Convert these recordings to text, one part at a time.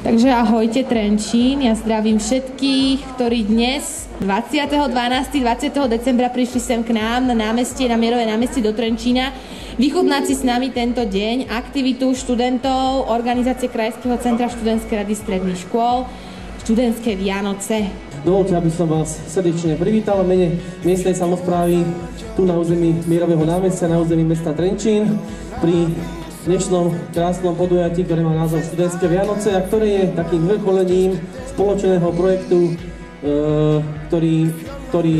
Takže ahojte Trenčín, ja zdravím všetkých, ktorí dnes 20. 20. decembra prišli sem k nám na námestie, na Mierové námestie do Trenčína, vychutnať si s nami tento deň, aktivitu študentov, organizácie Krajského centra študentskej rady stredných škôl, študentské Vianoce. Dovolte, aby som vás srdečne privítal v mene miestnej samosprávy tu na území Mierového námestia, na území mesta Trenčín, pri dnešnom krásnom podujatí, ktoré má názov Študentské Vianoce a ktoré je takým vrcholením spoločného projektu, ktorý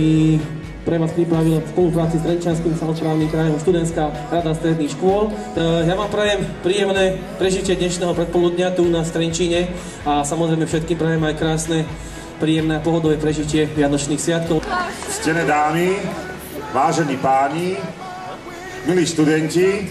pre vás pripravil v spolupráci s Trenčianskym samosprávnym krajom Študentská rada stredných škôl. Ja vám prajem príjemné prežitie dnešného predpoludnia tu na Trenčíne a samozrejme všetkým prajem aj krásne, príjemné a pohodové prežitie vianočných sviatkov. Ctené dámy, vážení páni, milí študenti,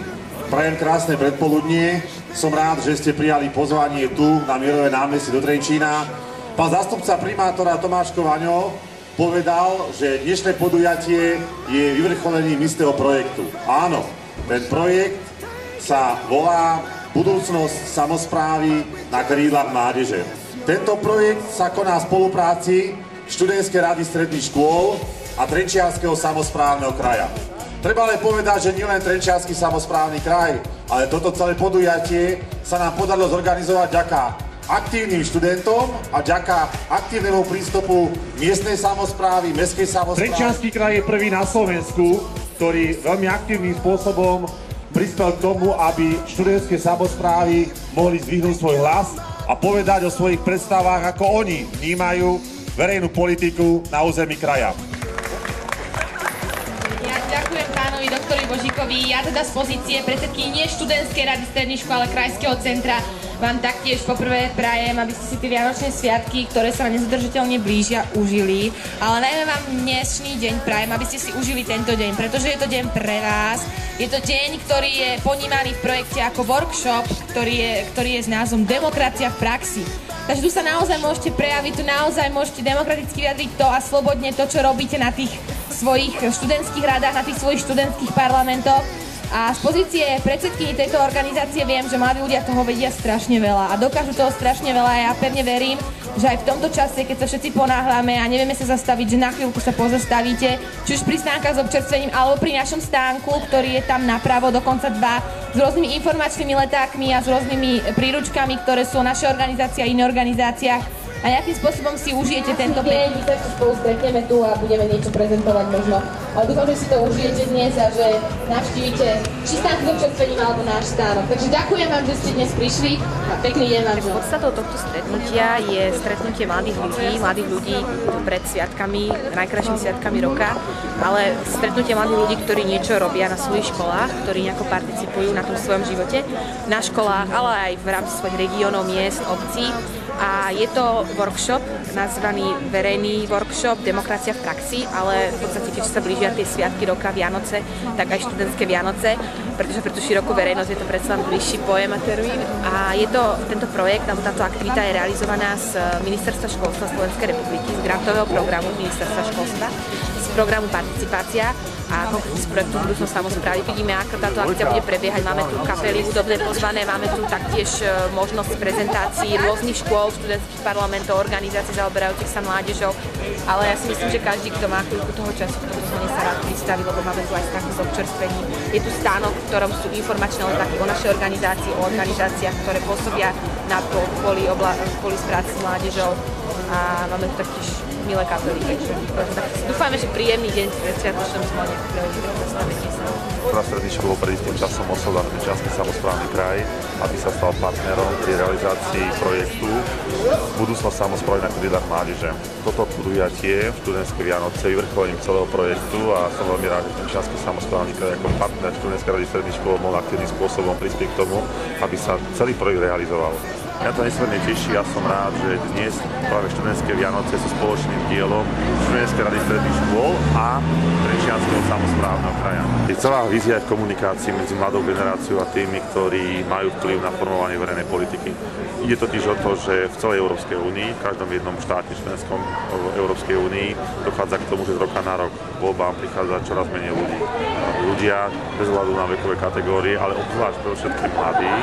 prajem krásne predpoludnie. Som rád, že ste prijali pozvanie tu na Mierové námestie do Trenčína. Pán zástupca primátora Tomáš Kovaňo povedal, že dnešné podujatie je vyvrcholením istého projektu. Áno, ten projekt sa volá Budúcnosť samosprávy na krídlach mládeže. Tento projekt sa koná v spolupráci Študentskej rady stredných škôl a Trenčianskeho samosprávneho kraja. Treba ale povedať, že nielen Trenčiansky samosprávny kraj, ale toto celé podujatie sa nám podarilo zorganizovať vďaka aktívnym študentom a vďaka aktívnemu prístupu miestnej samosprávy, mestskej samosprávy. Trenčiansky kraj je prvý na Slovensku, ktorý veľmi aktívnym spôsobom prispel k tomu, aby študentské samosprávy mohli zdvihnúť svoj hlas a povedať o svojich predstavách, ako oni vnímajú verejnú politiku na území kraja. Ďakujem pánovi doktorovi Božíkovi. Ja teda z pozície predsedkyne Študentskej rady stredných škôl a Krajského centra vám taktiež poprvé prajem, aby ste si tie vianočné sviatky, ktoré sa nezadržiteľne blížia, užili. Ale najmä vám dnešný deň prajem, aby ste si užili tento deň, pretože je to deň pre vás. Je to deň, ktorý je ponímaný v projekte ako workshop, ktorý je s názvom Demokracia v praxi. Takže tu sa naozaj môžete prejaviť, tu naozaj môžete demokraticky vyjadriť to a slobodne to, čo robíte na tých svojich študentských radách, na tých svojich študentských parlamentoch. A z pozície predsedkyni tejto organizácie viem, že mladí ľudia toho vedia strašne veľa a dokážu toho strašne veľa a ja pevne verím, že aj v tomto čase, keď sa všetci ponáhľame a nevieme sa zastaviť, že na chvíľku sa pozastavíte, či už pri stánkach s občerstvením alebo pri našom stánku, ktorý je tam napravo, dokonca dva, s rôznymi informačnými letákmi a s rôznymi príručkami, ktoré sú naše organizácie a iné organizáciách. A nejakým spôsobom si užijete tento deň, my sa ešte spolu stretneme tu a budeme niečo prezentovať možno. Ale dúfam, že si to užijete dnes a že navštívite či stánky s občerstvením alebo náš stánok. Takže ďakujem vám, že ste dnes prišli a pekný deň vám. Podstatou tohto stretnutia je stretnutie mladých ľudí pred sviatkami, najkrajšími sviatkami roka, ale stretnutie mladých ľudí, ktorí niečo robia na svojich školách, ktorí nejako participujú na tom svojom živote, na školách, ale aj v rámci svojich regiónov, miest, obcí. A je to workshop, nazvaný verejný workshop Demokracia v praxi, ale v podstate, keď sa blížia tie sviatky roka, Vianoce, tak aj študentské Vianoce, pretože pre tú širokú verejnosť je to predsa bližší pojem a termín. A je to, tento projekt, alebo táto aktivita je realizovaná z Ministerstva školstva Slovenskej republiky, z grantového programu Ministerstva školstva, z programu Participácia a konkrétne z projektu Budúcnosť samosprávy. Vidíme, ako táto akcia bude prebiehať. Máme tu kapely hudobné pozvané, máme tu taktiež možnosť prezentácií rôznych škôl, študentských parlamentov, organizácií zaoberajúcich sa mládežou. Ale ja si myslím, že každý, kto má chvíľku toho času, v tomto zóne sa rád pristaví, lebo máme tu aj stánok s občerstvením. Je tu stánok, v ktorom sú informačné letáky o našej organizácii, o organizáciách, ktoré pôsobia na kvôli práci s mládežou. A máme tu taktiež milé kapely, takže dúfajme, že príjemný deň v sviatočnom zvone pre predstavenie sa. Na stredných škôl pred istým časom oslovil Trenčiansky samosprávny kraj, aby sa stal partnerom pri realizácii projektu Budúcnosť samosprávy na krídlach mládeže. Toto podujatie Študentské Vianoce je vrcholením celého projektu a som veľmi rád, že Trenčiansky samosprávny kraj ako partner Študentskej rady stredných škôl mohol aktívnym spôsobom prispieť k tomu, aby sa celý projekt realizoval. Mňa to nesmierne teší, ja som rád, že dnes práve Študentské Vianoce sú spoločným dielom Študentskej rady stredných škôl a Trenčianskeho samosprávneho kraja. Je celá vízia v komunikácii medzi mladou generáciou a tými, ktorí majú vplyv na formovanie verejnej politiky. Ide totiž o to, že v celej Európskej únii, v každom jednom štáte členskom Európskej únii dochádza k tomu, že z roka na rok voľbám prichádza čoraz menej ľudí. Ľudia bez ohľadu na vekové kategórie, ale obzvlášť pre všetkých mladí,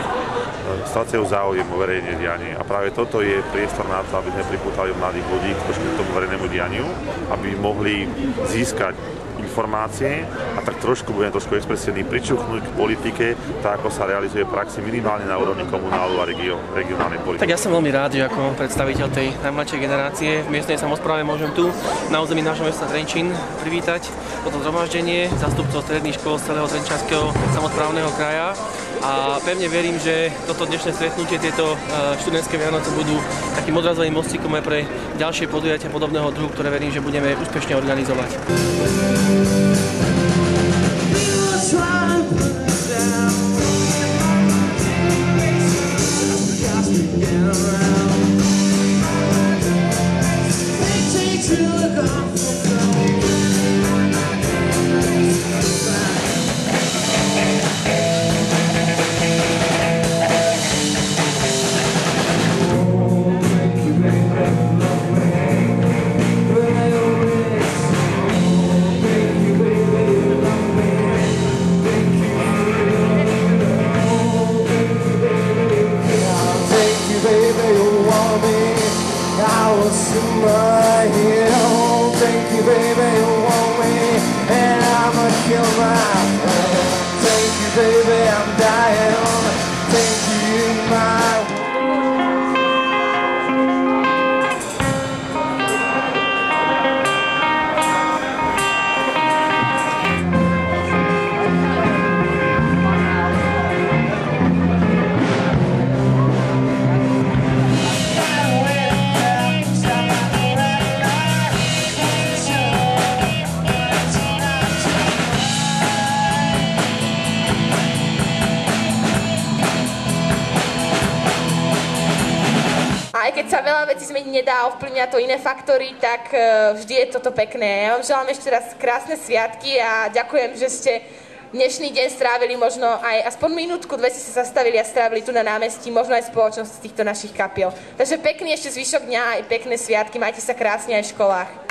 strácajú záujem o verejné dianie. A práve toto je priestor na to, aby sme pripútali mladých ľudí trošku k tomu verejnému dianiu, aby mohli získať informácie a tak trošku, budem trošku expresívny, pričuchnúť k politike, tak ako sa realizuje v praxi minimálne na úrovni komunálu a regionálnej politiky. Tak ja som veľmi rád, že ako predstaviteľ tej najmladšej generácie v miestnej samospráve môžem tu na území nášho mesta Trenčín privítať toto zhromaždenie zástupcov stredných škôl z celého Trenčianskeho samosprávneho kraja. A pevne verím, že toto dnešné stretnutie, tieto študentské Vianoce budú takým odrazovým mostíkom aj pre ďalšie podujatia podobného druhu, ktoré verím, že budeme úspešne organizovať. Thank you, baby, you want me, and I'ma kill myself. Thank you, baby, I'm dying. Thank you, my Aj keď sa veľa vecí zmeniť nedá, ovplyvňa to iné faktory, tak vždy je toto pekné. Ja vám želám ešte raz krásne sviatky a ďakujem, že ste dnešný deň strávili možno aj aspoň minútku, 2 ste sa zastavili a strávili tu na námestí, možno aj spoločnosť z týchto našich kapiel. Takže pekný ešte zvyšok dňa aj pekné sviatky, majte sa krásne aj v školách.